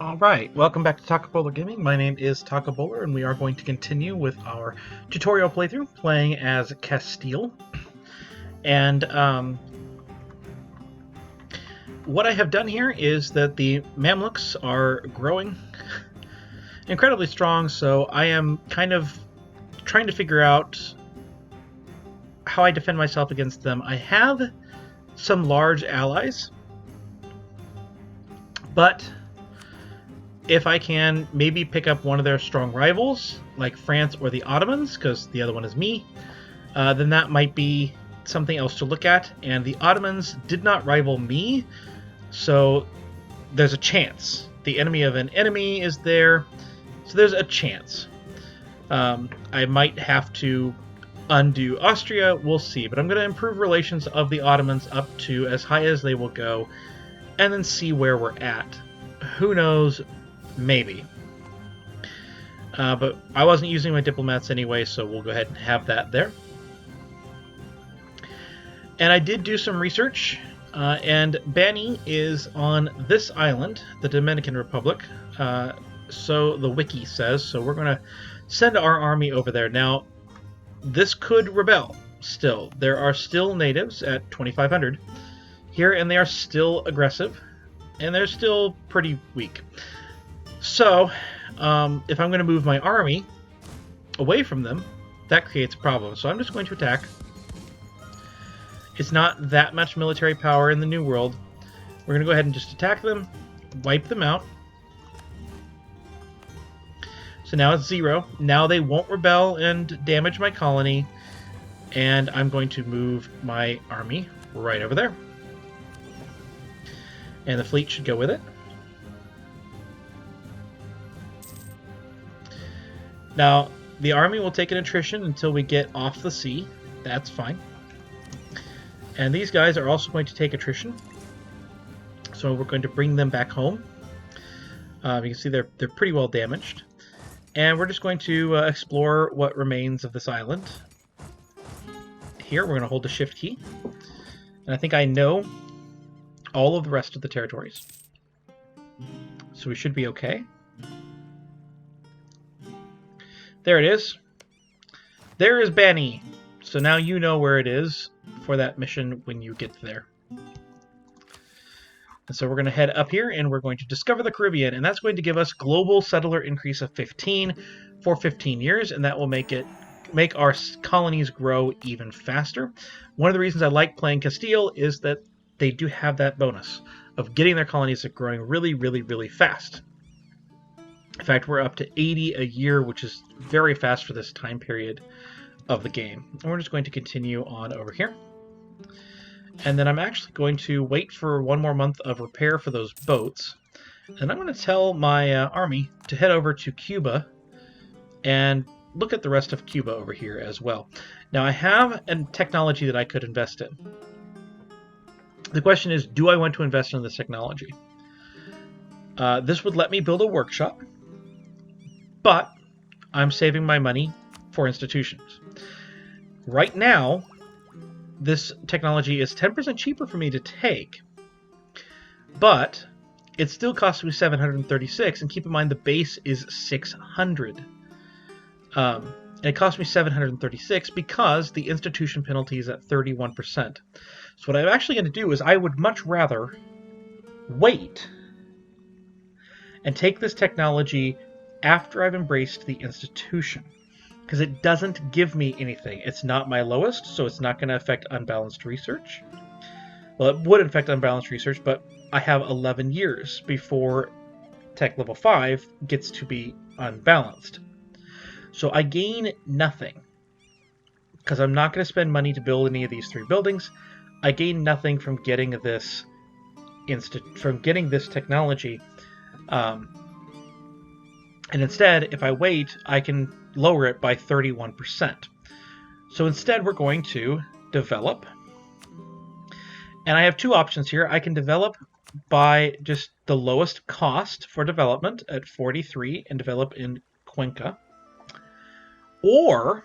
Alright, welcome back to Taco Bowler Gaming. My name is Taco Bowler, and we are going to continue with our tutorial playthrough, playing as Castile. And what I have done here is that the Mamluks are growing incredibly strong, so I am kind of trying to figure out how I defend myself against them. I have some large allies, but if I can maybe pick up one of their strong rivals, like France or the Ottomans, because the other one is me, then that might be something else to look at. And the Ottomans did not rival me, so there's a chance. The enemy of an enemy is there, so there's a chance. I might have to undo Austria, we'll see. But I'm going to improve relations of the Ottomans up to as high as they will go, and then see where we're at. Who knows? Maybe. But I wasn't using my diplomats anyway, so we'll go ahead and have that there. And I did do some research, and Bani is on this island, the Dominican Republic, so the wiki says, so we're going to send our army over there. Now, this could rebel still. There are still natives at 2,500 here, and they are still aggressive, and they're still pretty weak. So, if I'm going to move my army away from them, that creates a problem. So I'm just going to attack. It's not that much military power in the New World. We're going to go ahead and just attack them, wipe them out. So now it's 0. Now they won't rebel and damage my colony. And I'm going to move my army right over there. And the fleet should go with it. Now, the army will take an attrition until we get off the sea. That's fine. And these guys are also going to take attrition. So we're going to bring them back home. You can see they're pretty well damaged. And we're just going to explore what remains of this island. Here, we're going to hold the shift key. And I think I know all of the rest of the territories. So we should be okay. There it is. There is Bani. So now you know where it is for that mission when you get there. And so we're going to head up here and we're going to discover the Caribbean, and that's going to give us global settler increase of 15 for 15 years, and that will make our colonies grow even faster. One of the reasons I like playing Castile is that they do have that bonus of getting their colonies growing really, really, really fast. In fact, we're up to 80 a year, which is very fast for this time period of the game. And we're just going to continue on over here. And then I'm actually going to wait for one more month of repair for those boats. And I'm going to tell my army to head over to Cuba and look at the rest of Cuba over here as well. Now, I have a technology that I could invest in. The question is, do I want to invest in this technology? This would let me build a workshop, but I'm saving my money for institutions. Right now, this technology is 10% cheaper for me to take, but it still costs me 736, and keep in mind the base is 600. And it cost me 736 because the institution penalty is at 31%. So what I'm actually going to do is I would much rather wait and take this technology after I've embraced the institution, because it doesn't give me anything. It's not my lowest, so it's not going to affect unbalanced research. Well, it would affect unbalanced research, but I have 11 years before tech level 5 gets to be unbalanced. So I gain nothing, because I'm not going to spend money to build any of these 3 buildings. I gain nothing from getting this technology. And instead, if I wait, I can lower it by 31%. So instead, we're going to develop. And I have 2 options here. I can develop by just the lowest cost for development at 43 and develop in Cuenca. Or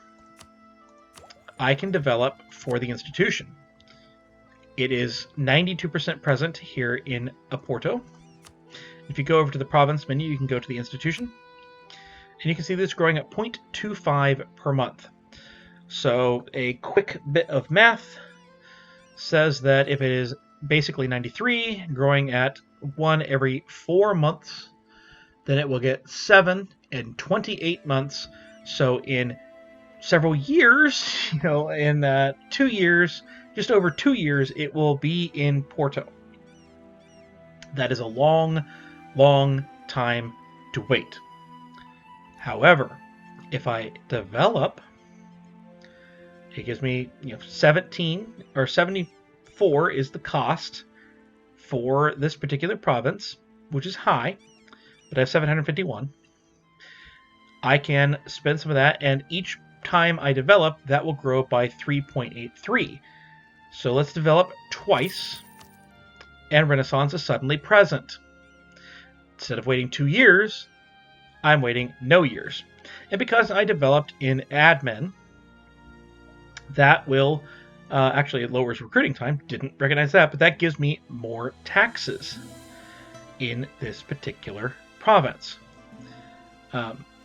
I can develop for the institution. It is 92% present here in Oporto, If you go over to the province menu, you can go to the institution, and you can see this growing at 0.25 per month. So a quick bit of math says that if it is basically 93, growing at 1 every 4 months, then it will get 7 in 28 months. So in several years, in 2 years, just over 2 years, it will be in Porto. That is a long, long time to wait. However, if I develop, it gives me 17 or 74 is the cost for this particular province, which is high, but I have 751. I can spend some of that, and each time I develop, that will grow by 3.83. So let's develop twice, and Renaissance is suddenly present. Instead of waiting 2 years, I'm waiting no years. And because I developed in admin, that will actually, it lowers recruiting time. Didn't recognize that, but that gives me more taxes in this particular province.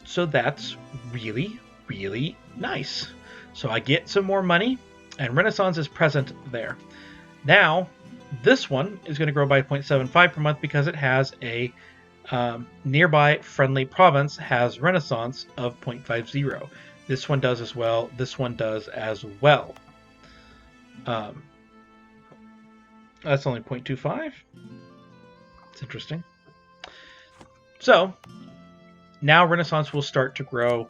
So that's really, really nice. So I get some more money, and Renaissance is present there. Now, this one is going to grow by 0.75 per month because it has a nearby friendly province has Renaissance of 0.50. This one does as well. This one does as well. That's only 0.25. It's interesting. So now Renaissance will start to grow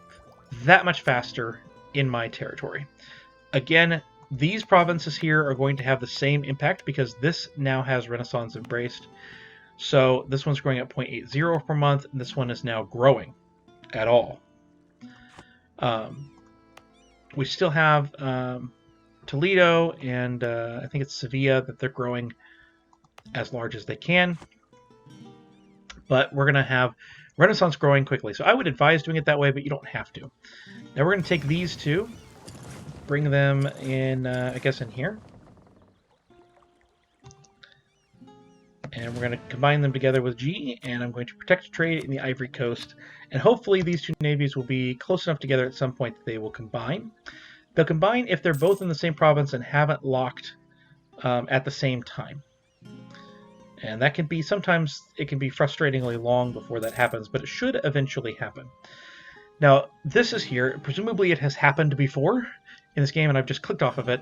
that much faster in my territory. Again, these provinces here are going to have the same impact because this now has Renaissance embraced. So this one's growing at 0.80 per month, and this one is now growing at all. We still have Toledo and I think it's Sevilla that they're growing as large as they can. But we're going to have Renaissance growing quickly. So I would advise doing it that way, but you don't have to. Now we're going to take these two, bring them in, I guess in here. And we're going to combine them together with G, and I'm going to protect trade in the Ivory Coast. And hopefully these two navies will be close enough together at some point that they will combine. They'll combine if they're both in the same province and haven't locked at the same time. And that can be, sometimes it can be frustratingly long before that happens, but it should eventually happen. Now, this is here. Presumably it has happened before in this game, and I've just clicked off of it.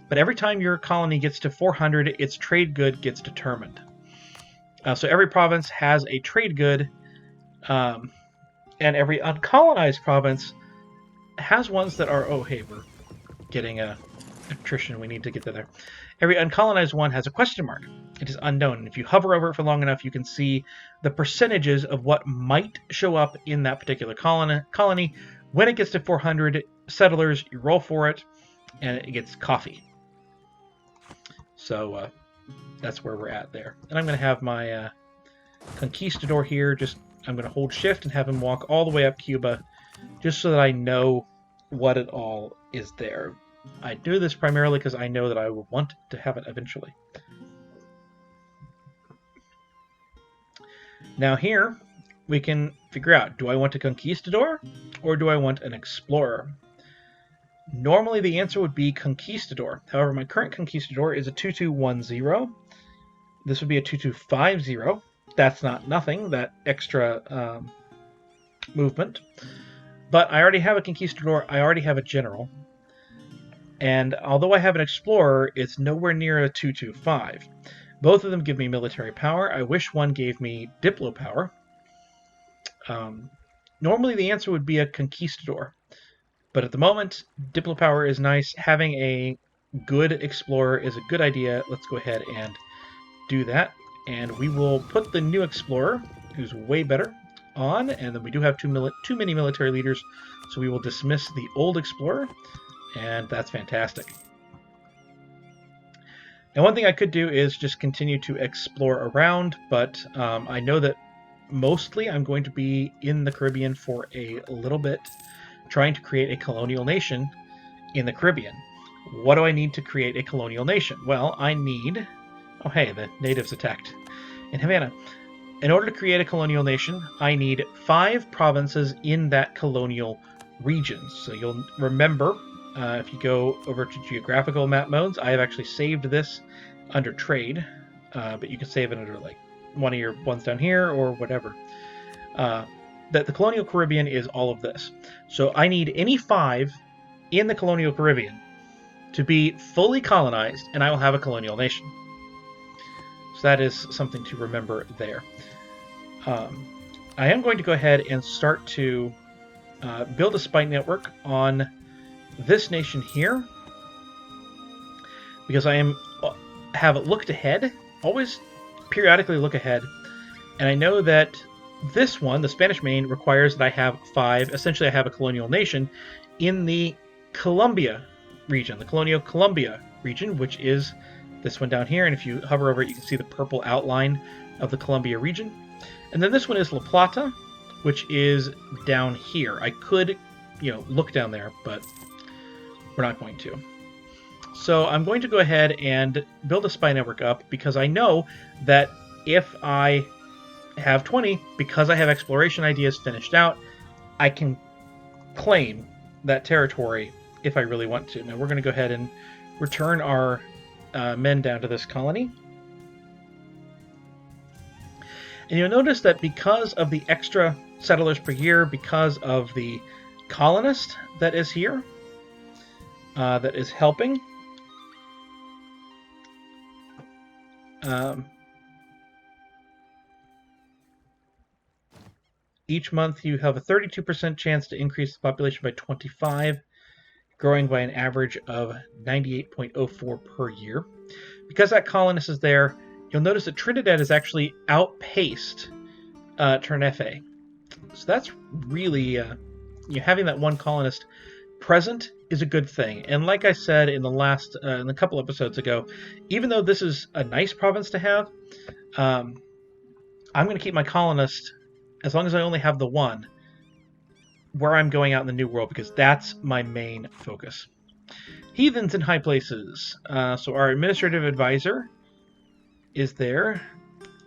But every time your colony gets to 400, its trade good gets determined. So every province has a trade good, and every uncolonized province has ones that are, oh, hey, we're getting attrition. We need to get there. Every uncolonized one has a question mark. It is unknown. And if you hover over it for long enough, you can see the percentages of what might show up in that particular colony. When it gets to 400 settlers, you roll for it, and it gets coffee. So that's where we're at there. And I'm going to have my Conquistador here. I'm going to hold shift and have him walk all the way up Cuba, just so that I know what it all is there. I do this primarily because I know that I will want to have it eventually. Now here, we can figure out, do I want a Conquistador or do I want an Explorer? Normally the answer would be Conquistador. However, my current Conquistador is a 2210. This would be a 2250. That's not nothing, that extra movement. But I already have a Conquistador, I already have a General. And although I have an Explorer, it's nowhere near a 225. Both of them give me military power. I wish one gave me Diplo power. Normally the answer would be a Conquistador. But at the moment, Diplo power is nice. Having a good Explorer is a good idea. Let's go ahead and do that. And we will put the new Explorer, who's way better, on. And then we do have too many military leaders, so we will dismiss the old Explorer. And that's fantastic. Now, one thing I could do is just continue to explore around, but I know that mostly I'm going to be in the Caribbean for a little bit, trying to create a colonial nation in the Caribbean. What do I need to create a colonial nation? Well, I need... Oh, hey, the natives attacked in Havana. in order to create a colonial nation, I need 5 provinces in that colonial region. So you'll remember, if you go over to geographical map modes, I have actually saved this under trade, but you can save it under like one of your ones down here or whatever. That the colonial Caribbean is all of this. So I need any 5 in the colonial Caribbean to be fully colonized, and I will have a colonial nation. So that is something to remember there. I am going to go ahead and start to build a spy network on this nation here, because I have looked ahead, always periodically look ahead, and I know that this one, the Spanish Main, requires that I have 5, essentially I have a colonial nation in the Colombia region, the colonial Colombia region, which is this one down here, and if you hover over it, you can see the purple outline of the Colombia region. And then this one is La Plata, which is down here. I could, look down there, but we're not going to. So I'm going to go ahead and build a spy network up, because I know that if I have 20, because I have exploration ideas finished out, I can claim that territory if I really want to. Now we're going to go ahead and return our men down to this colony. And you'll notice that because of the extra settlers per year, because of the colonist that is here, that is helping, each month you have a 32% chance to increase the population by 25, growing by an average of 98.04 per year. Because that colonist is there, you'll notice that Trinidad has actually outpaced Tenerife. So that's really, having that one colonist present is a good thing. And like I said in the last, in a couple episodes ago, even though this is a nice province to have, I'm going to keep my colonist, as long as I only have the one, where I'm going out in the New World, because that's my main focus. Heathens in high places. So our administrative advisor is there.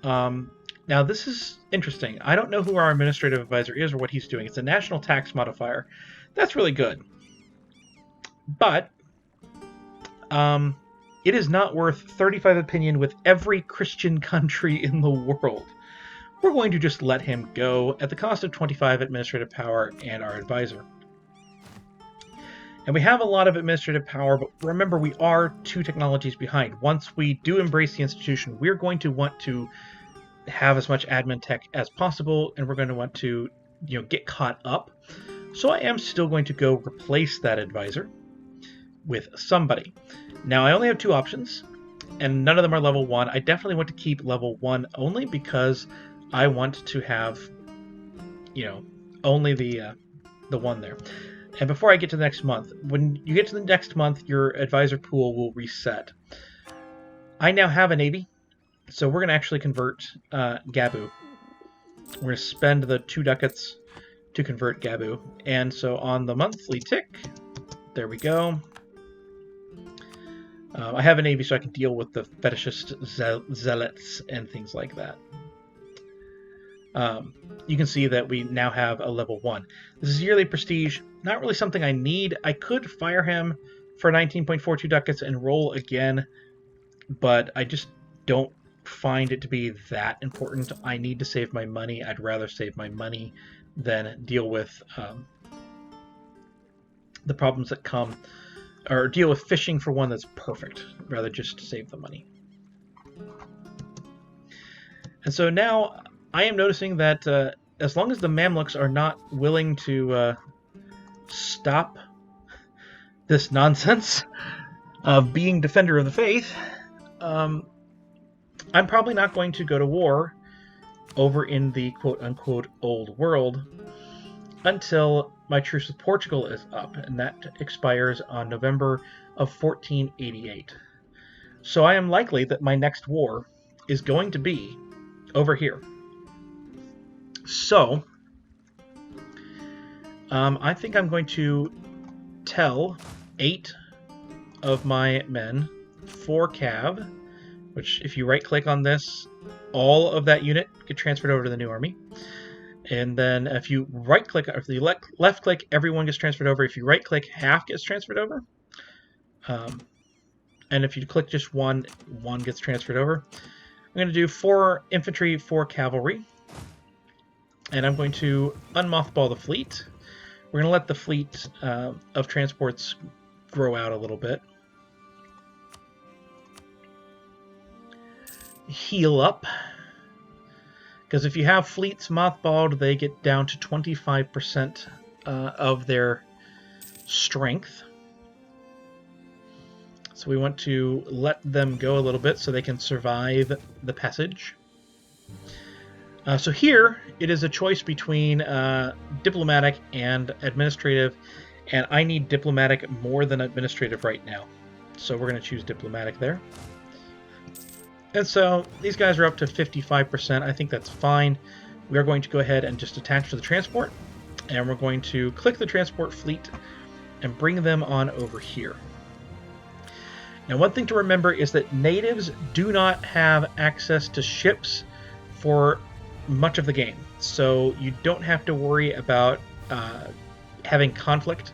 Now this is interesting. I don't know who our administrative advisor is or what he's doing. It's a national tax modifier. That's really good. But it is not worth 35 opinion with every Christian country in the world. We're going to just let him go at the cost of 25 administrative power and our advisor. And we have a lot of administrative power, but remember, we are 2 technologies behind. Once we do embrace the institution, we're going to want to have as much admin tech as possible, and we're going to want to, get caught up. So I am still going to go replace that advisor with somebody. Now, I only have 2 options, and none of them are level 1. I definitely want to keep level 1 only, because I want to have, only the one there. And before I get to the next month, when you get to the next month, your advisor pool will reset. I now have a navy, so we're going to actually convert Gabu. We're going to spend the 2 ducats to convert Gabu. And so on the monthly tick, there we go. I have a navy so I can deal with the fetishist zealots and things like that. You can see that we now have a level 1. This is yearly prestige, not really something I need. I could fire him for 19.42 ducats and roll again, but I just don't find it to be that important. I need to save my money. I'd rather save my money than deal with the problems that come, or deal with fishing for one that's perfect. I'd rather just save the money. And so now I am noticing that as long as the Mamluks are not willing to stop this nonsense of being defender of the faith, I'm probably not going to go to war over in the quote-unquote old world until my truce with Portugal is up, and that expires on November of 1488. So I am likely that my next war is going to be over here. So, I think I'm going to tell 8 of my men, 4 cav, which if you right-click on this, all of that unit get transferred over to the new army. And then if you right-click, if you left-click, everyone gets transferred over. If you right-click, half gets transferred over. And if you click just one gets transferred over. I'm going to do 4 infantry, 4 cavalry. And I'm going to unmothball the fleet. We're going to let the fleet of transports grow out a little bit. Heal up. Because if you have fleets mothballed, they get down to 25% of their strength. So we want to let them go a little bit so they can survive the passage. So here, it is a choice between diplomatic and administrative, and I need diplomatic more than administrative right now. So we're going to choose diplomatic there. And so these guys are up to 55%. I think that's fine. We are going to go ahead and just attach to the transport, and we're going to click the transport fleet and bring them on over here. Now, one thing to remember is that natives do not have access to ships for much of the game, so you don't have to worry about having conflict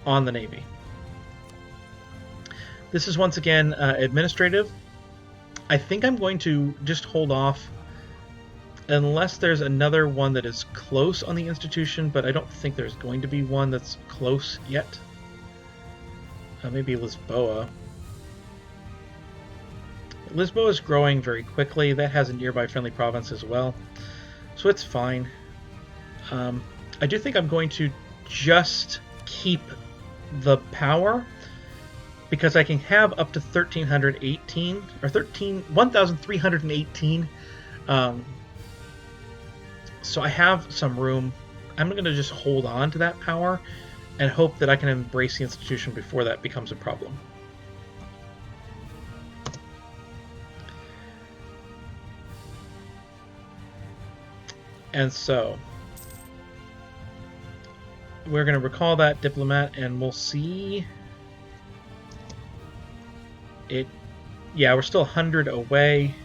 on the Navy. This is once again administrative. I think I'm going to just hold off unless there's another one that is close on the institution, but I don't think there's going to be one that's close yet. Maybe Lisboa. Lisboa is growing very quickly. That has a nearby friendly province as well, so it's fine. I do think I'm going to just keep the power because I can have up to 1,318 or 1,318. So I have some room. I'm going to just hold on to that power and hope that I can embrace the institution before that becomes a problem. And so we're going to recall that diplomat, and we'll see it. Yeah, we're still 100 away,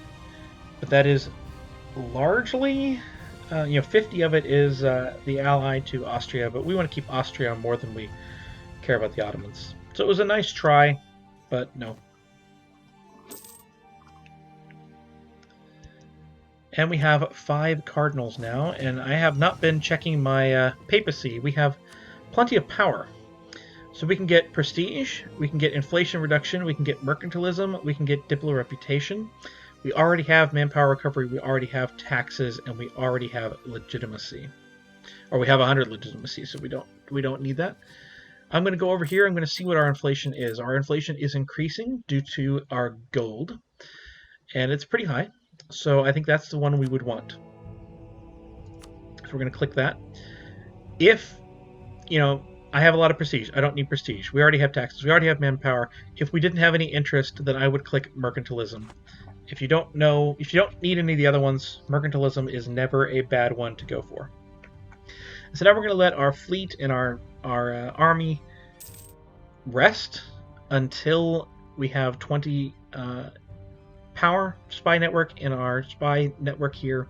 but that is largely, 50 of it is the ally to Austria, but we want to keep Austria more than we care about the Ottomans. So it was a nice try, but no. And we have 5 cardinals now, and I have not been checking my papacy. We have plenty of power. So we can get prestige, we can get inflation reduction, we can get mercantilism, we can get diplo reputation. We already have manpower recovery, we already have taxes, and we already have legitimacy. Or we have 100 legitimacy, so we don't need that. I'm going to go over here, I'm going to see what our inflation is. Our inflation is increasing due to our gold, and it's pretty high. So I think that's the one we would want. So we're going to click that. If, I have a lot of prestige. I don't need prestige. We already have taxes. We already have manpower. If we didn't have any interest, then I would click mercantilism. If you don't need any of the other ones, mercantilism is never a bad one to go for. So now we're going to let our fleet and our army rest until we have 20 power spy network in our spy network here,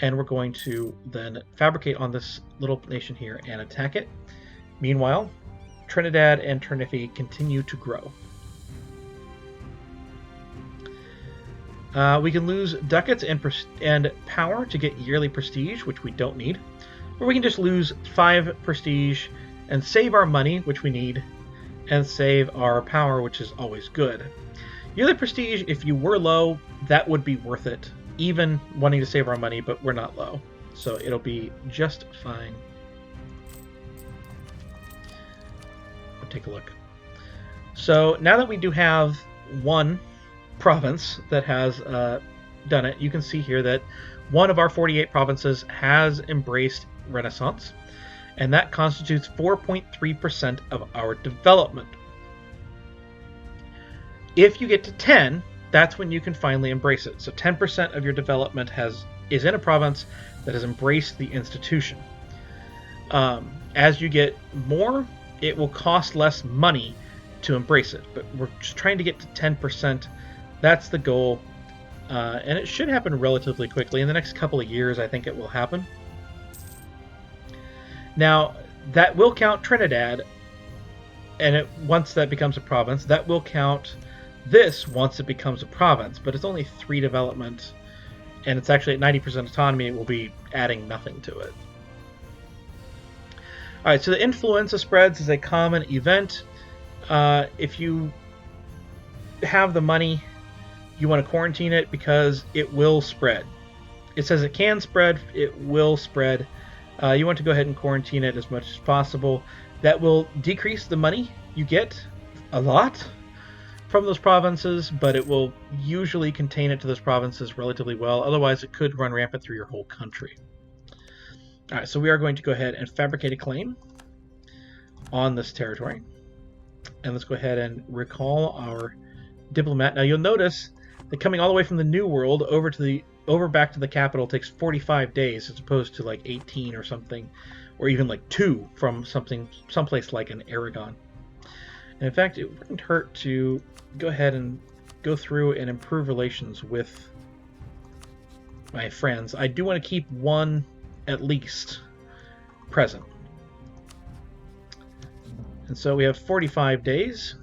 and we're going to then fabricate on this little nation here and attack it. Meanwhile, Trinidad and Tenerife continue to grow. We can lose ducats and power to get yearly prestige, which we don't need, or we can just lose 5 prestige and save our money, which we need, and save our power, which is always good. Yearly prestige, if you were low, that would be worth it, even wanting to save our money, but we're not low, so it'll be just fine. We'll take a look. So now that we do have one province that has done it, you can see here that one of our 48 provinces has embraced Renaissance, and that constitutes 4.3% of our development. If you get to 10, that's when you can finally embrace it. So 10% of your development is in a province that has embraced the institution. As you get more, it will cost less money to embrace it, but we're just trying to get to 10%. That's the goal. And it should happen relatively quickly. In the next couple of years, I think it will happen. Now, that will count Trinidad, and once that becomes a province, that will count this once it becomes a province, but it's only 3 development, and it's actually at 90% autonomy. It will be adding nothing to it. Alright, so the Influenza Spreads is a common event. If you have the money, you want to quarantine it because it will spread. It says it can spread, it will spread. You want to go ahead and quarantine it as much as possible. That will decrease the money you get a lot from those provinces, but it will usually contain it to those provinces relatively well. Otherwise, it could run rampant through your whole country. Alright, so we are going to go ahead and fabricate a claim on this territory. And let's go ahead and recall our diplomat. Now you'll notice that coming all the way from the New World over back to the capital takes 45 days as opposed to like 18 or something, or even like 2 from someplace like an Aragon. And in fact, it wouldn't hurt to go ahead and go through and improve relations with my friends. I do want to keep one at least present. And so we have 45 days.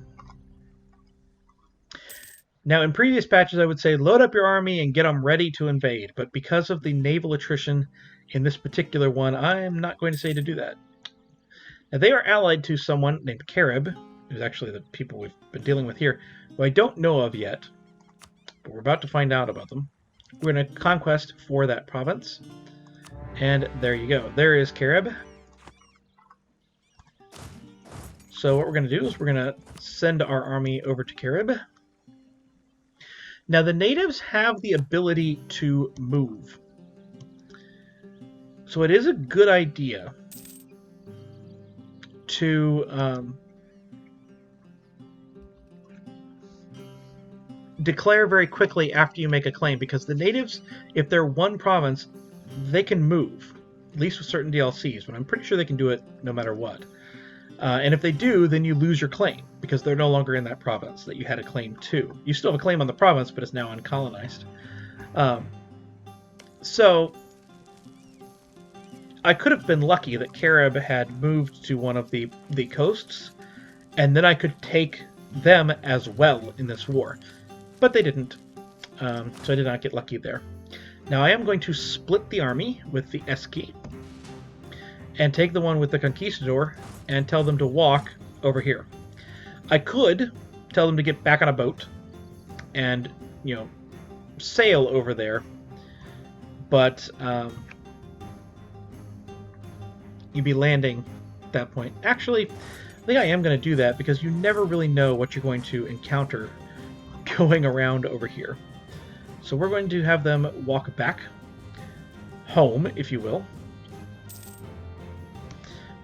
Now, in previous patches, I would say load up your army and get them ready to invade. But because of the naval attrition in this particular one, I am not going to say to do that. Now, they are allied to someone named Carib, who's actually the people we've been dealing with here, who I don't know of yet, but we're about to find out about them. We're going to conquest for that province. And there you go. There is Carib. So what we're going to do is we're going to send our army over to Carib. Now, the natives have the ability to move. So it is a good idea to declare very quickly after you make a claim, because the natives, if they're one province, they can move, at least with certain DLCs, but I'm pretty sure they can do it no matter what. And if they do, then you lose your claim, because they're no longer in that province that you had a claim to. You still have a claim on the province, but it's now uncolonized. So I could have been lucky that Carib had moved to one of the coasts, and then I could take them as well in this war. But they didn't, so I did not get lucky there. Now I am going to split the army with the S key, and take the one with the Conquistador and tell them to walk over here. I could tell them to get back on a boat and, you know, sail over there, but you'd be landing at that point. Actually, I think I am going to do that, because you never really know what you're going to encounter going around over here. So we're going to have them walk back home, if you will.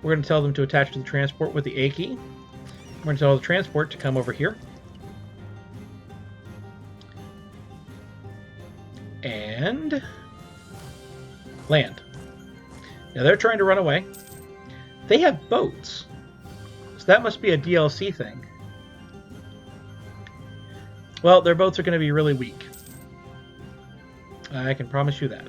We're going to tell them to attach to the transport with the A key. We're going to tell the transport to come over here. And land. Now they're trying to run away. They have boats. So that must be a DLC thing. Well, their boats are going to be really weak. I can promise you that.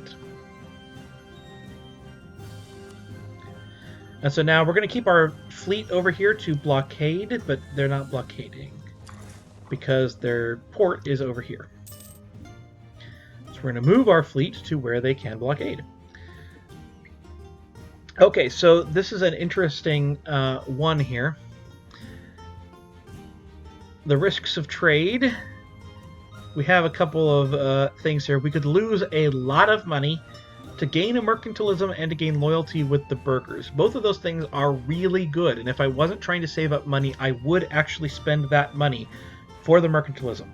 And so now we're going to keep our fleet over here to blockade, but they're not blockading because their port is over here. So we're going to move our fleet to where they can blockade. Okay, so this is an interesting one here. The risks of trade. We have a couple of things here. We could lose a lot of money to gain a mercantilism and to gain loyalty with the burghers. Both of those things are really good, and if I wasn't trying to save up money, I would actually spend that money for the mercantilism.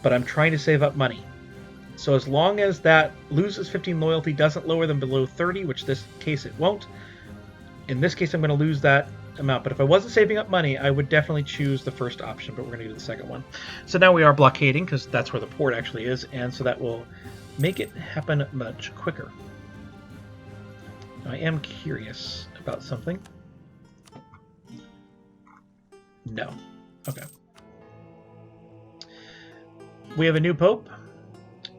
But I'm trying to save up money. So as long as that loses 15 loyalty, doesn't lower them below 30, which this case it won't. In this case, I'm going to lose that amount. But if I wasn't saving up money, I would definitely choose the first option, but we're going to do the second one. So now we are blockading, because that's where the port actually is, and so that will make it happen much quicker. I am curious about something. No. Okay. We have a new pope.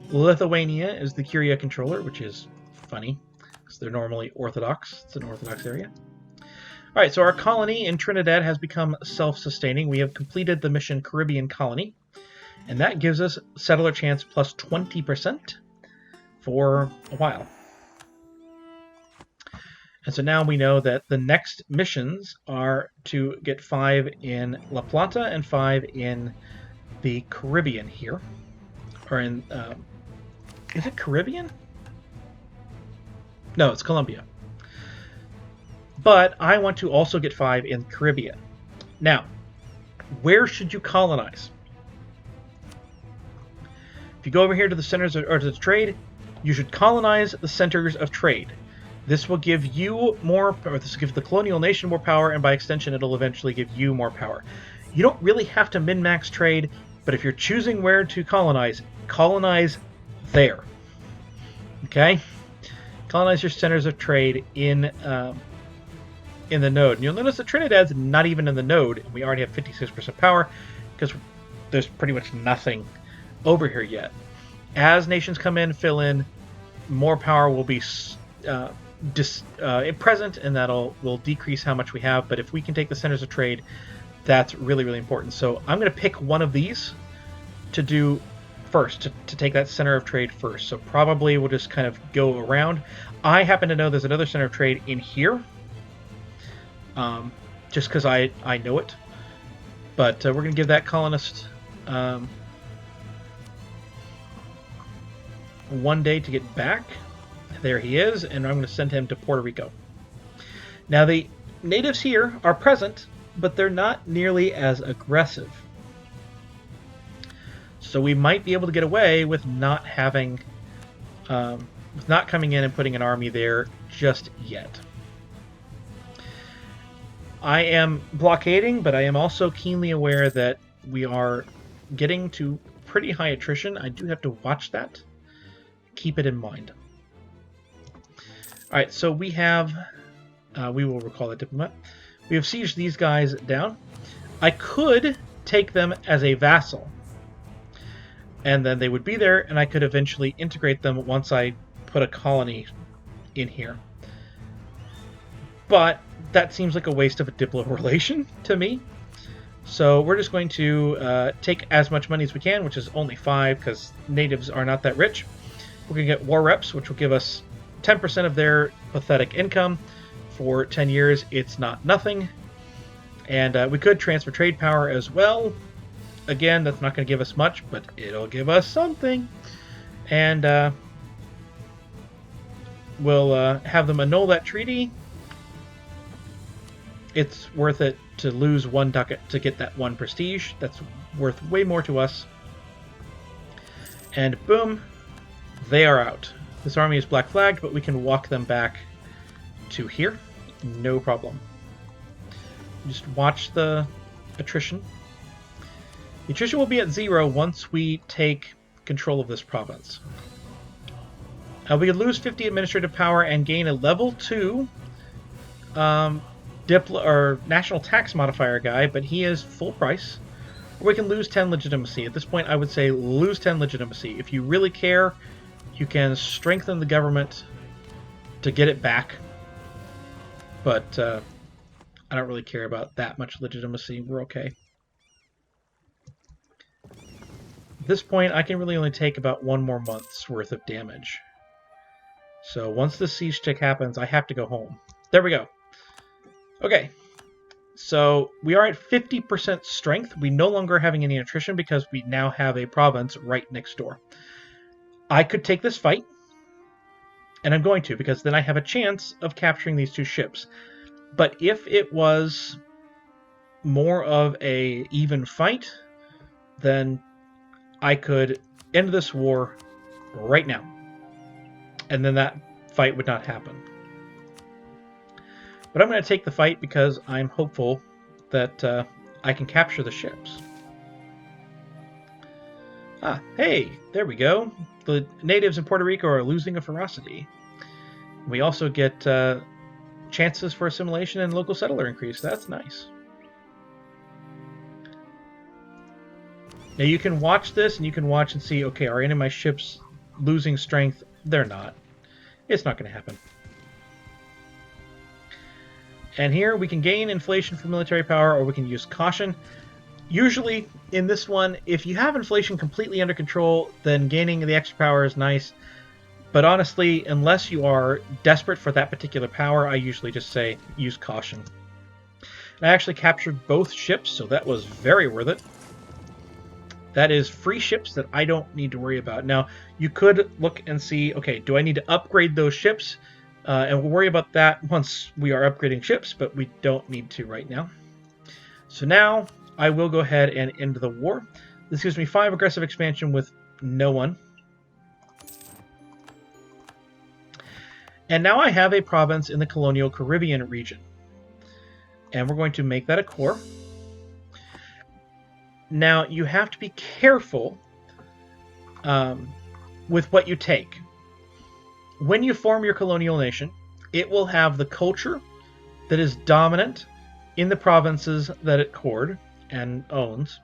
Lithuania is the Curia controller, which is funny, because they're normally Orthodox. It's an Orthodox area. Alright, so our colony in Trinidad has become self-sustaining. We have completed the mission Caribbean Colony, and that gives us settler chance plus 20% for a while. And so now we know that the next missions are to get 5 in La Plata and 5 in the Caribbean here. Or in... is it Caribbean? No, it's Colombia. But I want to also get 5 in Caribbean. Now, where should you colonize? If you go over here to the centers of, or to the trade, you should colonize the centers of trade. This will give you more, or this will give the colonial nation more power, and by extension, it'll eventually give you more power. You don't really have to min-max trade, but if you're choosing where to colonize there. Okay? Colonize your centers of trade in the node. And you'll notice that Trinidad's not even in the node, and we already have 56% power, because there's pretty much nothing over here yet. As nations come in, fill in, more power will be present, and will decrease how much we have. But if we can take the centers of trade, that's really, really important. So I'm going to pick one of these to do first, to take that center of trade first. So probably we'll just kind of go around. I happen to know there's another center of trade in here, just because I know it. But we're going to give that colonist 1 day to get back. There he is, and I'm going to send him to Puerto Rico. Now the natives here are present, but they're not nearly as aggressive. So we might be able to get away with not having, with not coming in and putting an army there just yet. I am blockading, but I am also keenly aware that we are getting to pretty high attrition. I do have to watch that. Keep it in mind. Alright, so we have, we will recall that diplomat. We have sieged these guys down. I could take them as a vassal, and then they would be there, and I could eventually integrate them once I put a colony in here. But that seems like a waste of a diplo relation to me. So we're just going to take as much money as we can, which is only 5, because natives are not that rich. We're going to get war reps, which will give us 10% of their pathetic income for 10 years. It's not nothing. And we could transfer trade power as well. Again, that's not going to give us much, but it'll give us something. And we'll have them annul that treaty. It's worth it to lose 1 ducat to get that 1 prestige. That's worth way more to us. And boom, they are out. This army is black flagged, but we can walk them back to here. No problem. Just watch the attrition. The attrition will be at 0 once we take control of this province. We could lose 50 administrative power and gain a level 2 national tax modifier guy, but he is full price. Or we can lose 10 legitimacy. At this point, I would say lose 10 legitimacy. If you really care, you can strengthen the government to get it back, but I don't really care about that much legitimacy. We're okay. At this point, I can really only take about 1 more month's worth of damage. So once the siege tick happens, I have to go home. There we go. Okay, so we are at 50% strength. We no longer having any attrition because we now have a province right next door. I could take this fight, and I'm going to, because then I have a chance of capturing these 2 ships. But if it was more of a even fight, then I could end this war right now, and then that fight would not happen. But I'm going to take the fight because I'm hopeful that I can capture the ships. Ah, hey, there we go. The natives in Puerto Rico are losing a ferocity. We also get chances for assimilation and local settler increase. That's nice. Now you can watch this and you can watch and see, okay, are any of my ships losing strength? They're not. It's not going to happen. And here we can gain inflation for military power, or we can use caution. Usually in this one, if you have inflation completely under control, then gaining the extra power is nice. But honestly, unless you are desperate for that particular power, I usually just say use caution. I actually captured both ships, so that was very worth it. That is free ships that I don't need to worry about. Now, you could look and see, okay, do I need to upgrade those ships? And we'll worry about that once we are upgrading ships, but we don't need to right now. So now I will go ahead and end the war. This gives me 5 aggressive expansion with no one. And now I have a province in the Colonial Caribbean region. And we're going to make that a core. Now, you have to be careful with what you take. When you form your colonial nation, it will have the culture that is dominant in the provinces that it cored and owns,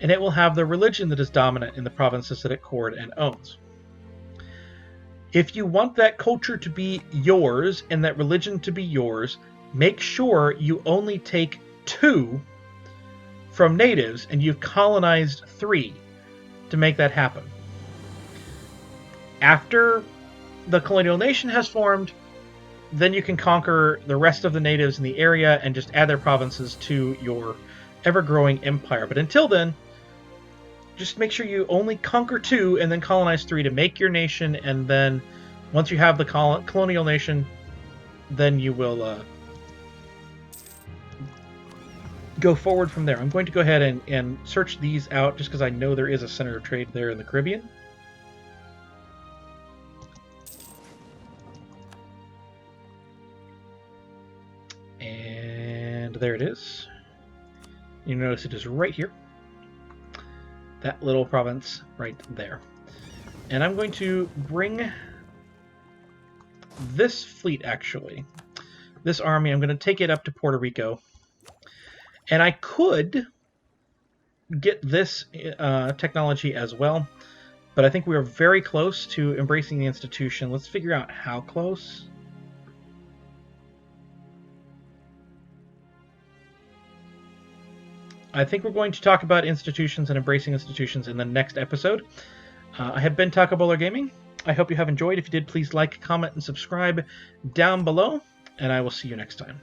and it will have the religion that is dominant in the provinces that it cored and owns. If you want that culture to be yours and that religion to be yours, make sure you only take 2 from natives, and you've colonized 3 to make that happen. After the colonial nation has formed, then you can conquer the rest of the natives in the area and just add their provinces to your ever-growing empire. But until then, just make sure you only conquer 2 and then colonize 3 to make your nation, and then once you have the colonial nation, then you will go forward from there. I'm going to go ahead and search these out just because I know there is a center of trade there in the Caribbean. And there it is. You notice it is right here. That little province right there. And I'm going to bring this fleet, actually. This army, I'm going to take it up to Puerto Rico. And I could get this technology as well, but I think we are very close to embracing the institution. Let's figure out how close. I think we're going to talk about institutions and embracing institutions in the next episode. I have been Taco Bowler Gaming. I hope you have enjoyed. If you did, please like, comment, and subscribe down below, and I will see you next time.